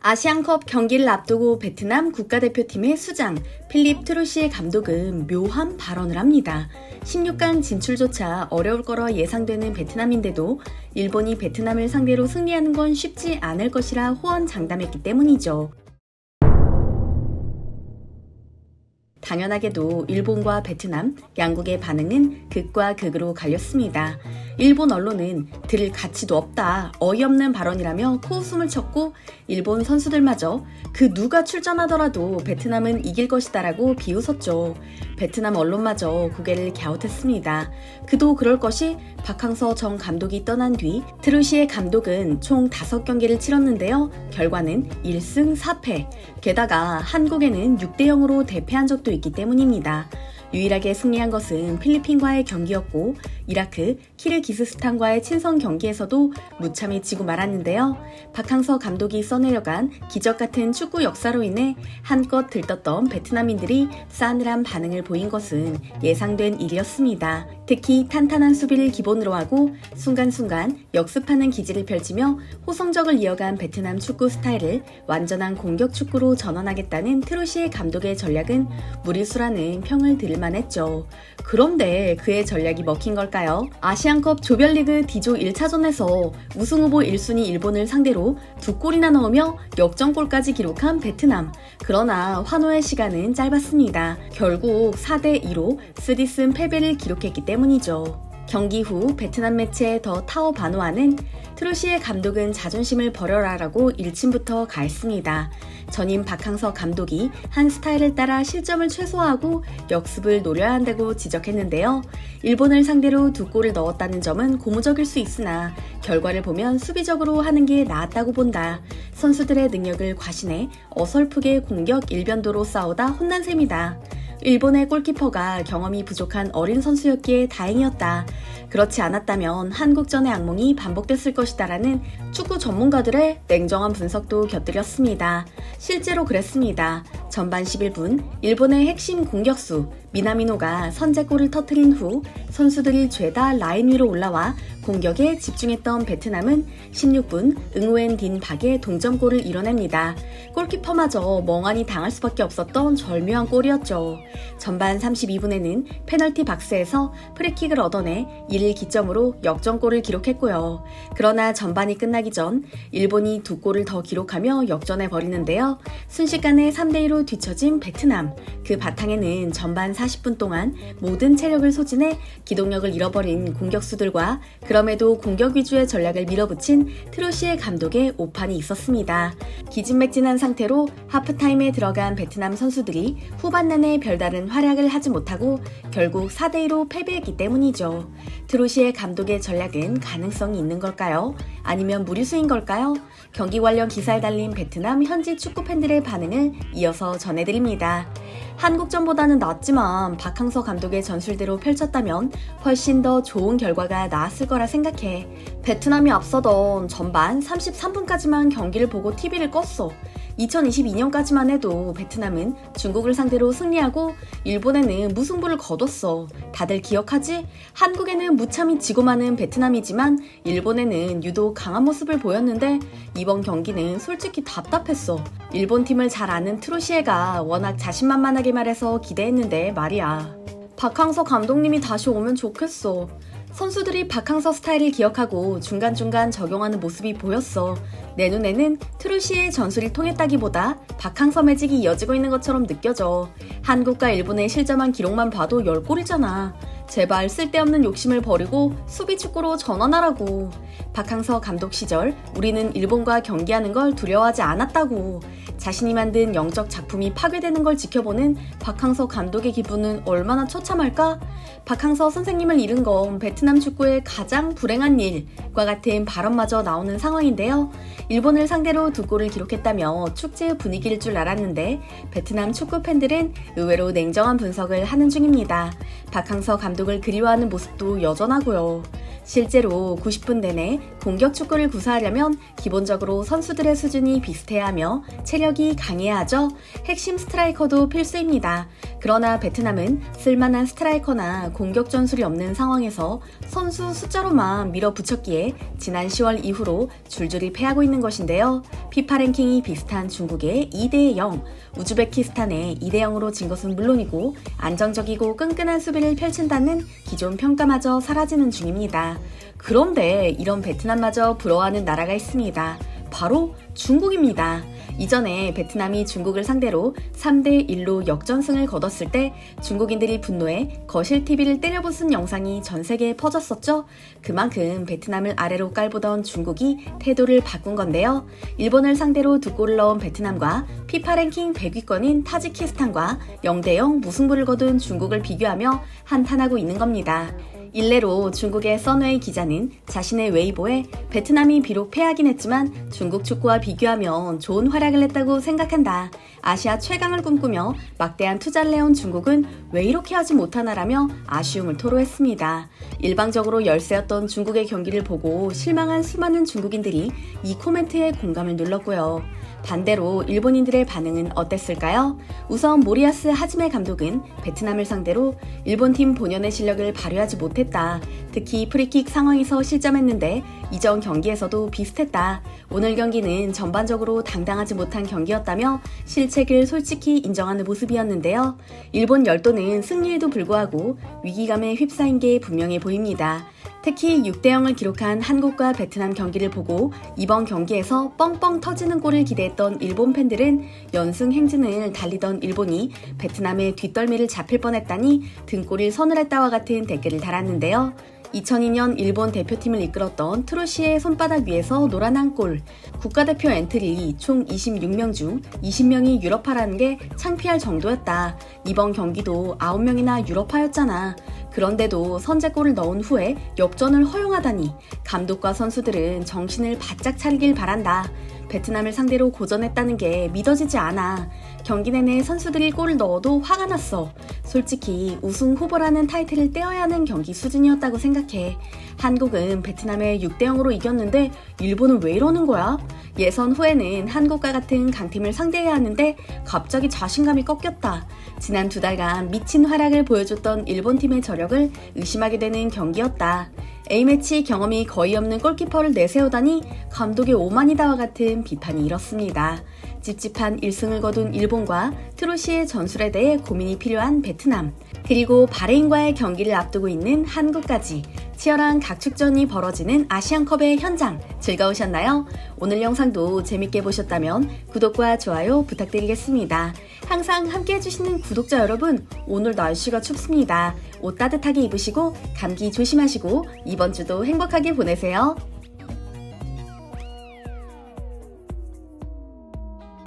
아시안컵 경기를 앞두고 베트남 국가대표팀의 수장 필립 트루시에 감독은 묘한 발언을 합니다. 16강 진출조차 어려울 거라 예상되는 베트남인데도 일본이 베트남을 상대로 승리하는 건 쉽지 않을 것이라 호언장담했기 때문이죠. 당연하게도 일본과 베트남 양국의 반응은 극과 극으로 갈렸습니다. 일본 언론은 들을 가치도 없다, 어이없는 발언이라며 코웃음을 쳤고 일본 선수들마저 그 누가 출전하더라도 베트남은 이길 것이다라고 비웃었죠. 베트남 언론마저 고개를 갸웃했습니다. 그도 그럴 것이 박항서 전 감독이 떠난 뒤 트루시에 감독은 총 5경기를 치렀는데요. 결과는 1승 4패. 게다가 한국에는 6대0으로 대패한 적도 있기 때문입니다. 유일하게 승리한 것은 필리핀과의 경기였고 이라크, 키르기스스탄과의 친선 경기에서도 무참히 지고 말았는데요. 박항서 감독이 써내려간 기적같은 축구 역사로 인해 한껏 들떴던 베트남인들이 싸늘한 반응을 보인 것은 예상된 일이었습니다. 특히 탄탄한 수비를 기본으로 하고 순간순간 역습하는 기질을 펼치며 호성적을 이어간 베트남 축구 스타일을 완전한 공격 축구로 전환하겠다는 트루시의 감독의 전략은 무리수라는 평을 들을 만했죠. 그런데 그의 전략이 먹힌 걸까요? 아시안컵 조별리그 D조 1차전에서 우승후보 1순위 일본을 상대로 2골이나 넣으며 역전골까지 기록한 베트남. 그러나 환호의 시간은 짧았습니다. 결국 4대2로 쓰디쓴 패배를 기록했기 때문이죠. 경기 후 베트남 매체의 더 타오 바노아는 트루시의 감독은 자존심을 버려라라고 일침부터 가했습니다. 전임 박항서 감독이 한 스타일을 따라 실점을 최소화하고 역습을 노려야 한다고 지적했는데요. 일본을 상대로 2골을 넣었다는 점은 고무적일 수 있으나 결과를 보면 수비적으로 하는 게 나았다고 본다. 선수들의 능력을 과신해 어설프게 공격 일변도로 싸우다 혼난 셈이다. 일본의 골키퍼가 경험이 부족한 어린 선수였기에 다행이었다. 그렇지 않았다면 한국전의 악몽이 반복됐을 것이다라는 축구 전문가들의 냉정한 분석도 곁들였습니다. 실제로 그랬습니다. 전반 11분 일본의 핵심 공격수 미나미노가 선제골을 터뜨린 후 선수들이 죄다 라인 위로 올라와 공격에 집중했던 베트남은 16분 응우엔 딘 박의 동점골을 이뤄냅니다. 골키퍼마저 멍하니 당할 수밖에 없었던 절묘한 골이었죠. 전반 32분에는 페널티 박스에서 프리킥을 얻어내 이를 기점으로 역전골을 기록했고요. 그러나 전반이 끝나기 전 일본이 2골을 더 기록하며 역전해 버리는데요. 순식간에 3대2로 뒤처진 베트남. 그 바탕에는 전반 40분 동안 모든 체력을 소진해 기동력을 잃어버린 공격수들과 그럼에도 공격 위주의 전략을 밀어붙인 트루시의 감독의 오판이 있었습니다. 기진맥진한 상태로 하프타임에 들어간 베트남 선수들이 후반 내내 별다른 활약을 하지 못하고 결국 4대2로 패배했기 때문이죠. 트루시의 감독의 전략은 가능성이 있는 걸까요? 아니면 무리수인 걸까요? 경기 관련 기사에 달린 베트남 현지 축구 팬들의 반응을 이어서 전해드립니다. 한국전보다는 낫지만 박항서 감독의 전술대로 펼쳤다면 훨씬 더 좋은 결과가 나왔을 거라 생각해. 베트남이 앞서던 전반 33분까지만 경기를 보고 TV를 껐어. 2022년까지만 해도 베트남은 중국을 상대로 승리하고 일본에는 무승부를 거뒀어. 다들 기억하지? 한국에는 무참히 지고 마는 베트남이지만 일본에는 유독 강한 모습을 보였는데 이번 경기는 솔직히 답답했어. 일본 팀을 잘 아는 트루시에가 워낙 자신만만하게 말해서 기대했는데 말이야. 박항서 감독님이 다시 오면 좋겠어. 선수들이 박항서 스타일을 기억하고 중간중간 적용하는 모습이 보였어. 내 눈에는 트루시의 전술이 통했다기보다 박항서 매직이 이어지고 있는 것처럼 느껴져. 한국과 일본의 실점한 기록만 봐도 10골이잖아. 제발 쓸데없는 욕심을 버리고 수비 축구로 전환하라고. 박항서 감독 시절 우리는 일본과 경기하는 걸 두려워하지 않았다고. 자신이 만든 영적 작품이 파괴되는 걸 지켜보는 박항서 감독의 기분은 얼마나 처참할까? 박항서 선생님을 잃은 건 베트남 축구의 가장 불행한 일과 같은 발언마저 나오는 상황인데요. 일본을 상대로 2골을 기록했다며 축제 분위기일 줄 알았는데 베트남 축구 팬들은 의외로 냉정한 분석을 하는 중입니다. 박항서 감독 감독을 그리워하는 모습도 여전하고요. 실제로 90분 내내 공격 축구를 구사하려면 기본적으로 선수들의 수준이 비슷해야 하며 체력이 강해야 하죠. 핵심 스트라이커도 필수입니다. 그러나 베트남은 쓸만한 스트라이커나 공격 전술이 없는 상황에서 선수 숫자로만 밀어붙였기에 지난 10월 이후로 줄줄이 패하고 있는 것인데요. 피파 랭킹이 비슷한 중국의 2대0, 우즈베키스탄에 2대0으로 진 것은 물론이고 안정적이고 끈끈한 수비를 펼친다는 기존 평가마저 사라지는 중입니다. 그런데 이런 베트남마저 부러워하는 나라가 있습니다. 바로 중국입니다. 이전에 베트남이 중국을 상대로 3대1로 역전승을 거뒀을 때 중국인들이 분노해 거실 TV를 때려부순 영상이 전 세계에 퍼졌었죠. 그만큼 베트남을 아래로 깔보던 중국이 태도를 바꾼 건데요. 일본을 상대로 2골을 넣은 베트남과 피파 랭킹 100위권인 타지키스탄과 0대0 무승부를 거둔 중국을 비교하며 한탄하고 있는 겁니다. 일례로 중국의 선웨이 기자는 자신의 웨이보에 베트남이 비록 패하긴 했지만 중국 축구와 비교하면 좋은 활약을 했다고 생각한다. 아시아 최강을 꿈꾸며 막대한 투자를 해온 중국은 왜 이렇게 하지 못하나라며 아쉬움을 토로했습니다. 일방적으로 열세였던 중국의 경기를 보고 실망한 수많은 중국인들이 이 코멘트에 공감을 눌렀고요. 반대로 일본인들의 반응은 어땠을까요? 우선 모리아스 하지메 감독은 베트남을 상대로 일본팀 본연의 실력을 발휘하지 못했다. 특히 프리킥 상황에서 실점했는데 이전 경기에서도 비슷했다. 오늘 경기는 전반적으로 당당하지 못한 경기였다며 실책을 솔직히 인정하는 모습이었는데요. 일본 열도는 승리에도 불구하고 위기감에 휩싸인 게 분명해 보입니다. 특히 6대0을 기록한 한국과 베트남 경기를 보고 이번 경기에서 뻥뻥 터지는 골을 기대했던 일본 팬들은 연승 행진을 달리던 일본이 베트남의 뒷덜미를 잡힐 뻔했다니 등골을 서늘했다와 같은 댓글을 달았는데요. 2002년 일본 대표팀을 이끌었던 트로시의 손바닥 위에서 노란 한 골, 국가대표 엔트리 총 26명 중 20명이 유럽파라는 게 창피할 정도였다. 이번 경기도 9명이나 유럽파였잖아. 그런데도 선제골을 넣은 후에 역전을 허용하다니 감독과 선수들은 정신을 바짝 차리길 바란다. 베트남을 상대로 고전했다는 게 믿어지지 않아. 경기 내내 선수들이 골을 넣어도 화가 났어. 솔직히 우승 후보라는 타이틀을 떼어야 하는 경기 수준이었다고 생각해. 한국은 베트남에 6대0으로 이겼는데 일본은 왜 이러는 거야? 예선 후에는 한국과 같은 강팀을 상대해야 하는데 갑자기 자신감이 꺾였다. 지난 2달간 미친 활약을 보여줬던 일본팀의 저력을 의심하게 되는 경기였다. A매치 경험이 거의 없는 골키퍼를 내세우다니 감독의 오만이다와 같은 비판이 일었습니다. 찝찝한 1승을 거둔 일본과 트로시의 전술에 대해 고민이 필요한 베트남, 그리고 바레인과의 경기를 앞두고 있는 한국까지 치열한 각축전이 벌어지는 아시안컵의 현장 즐거우셨나요? 오늘 영상도 재밌게 보셨다면 구독과 좋아요 부탁드리겠습니다. 항상 함께 해주시는 구독자 여러분, 오늘 날씨가 춥습니다. 옷 따뜻하게 입으시고 감기 조심하시고 이번 주도 행복하게 보내세요.